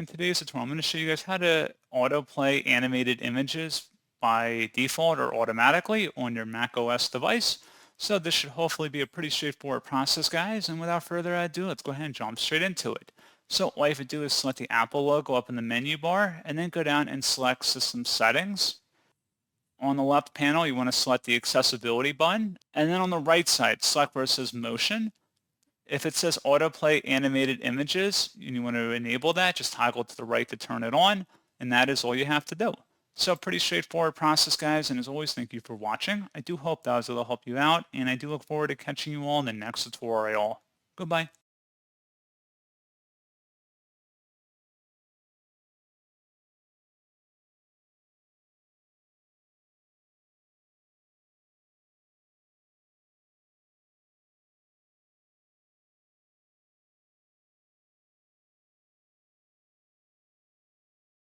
In today's tutorial, I'm going to show you guys how to autoplay animated images by default or automatically on your macOS device. So this should hopefully be a pretty straightforward process, guys. And without further ado, let's go ahead and jump straight into it. So all you have to do is select the Apple logo up in the menu bar and then go down and select System Settings. On the left panel, you want to select the Accessibility button. And then on the right side, select where it says Motion. If it says autoplay animated images and you want to enable that, just toggle to the right to turn it on, and that is all you have to do. So pretty straightforward process, guys, and as always, thank you for watching. I do hope that was able to help you out, and I do look forward to catching you all in the next tutorial. Goodbye.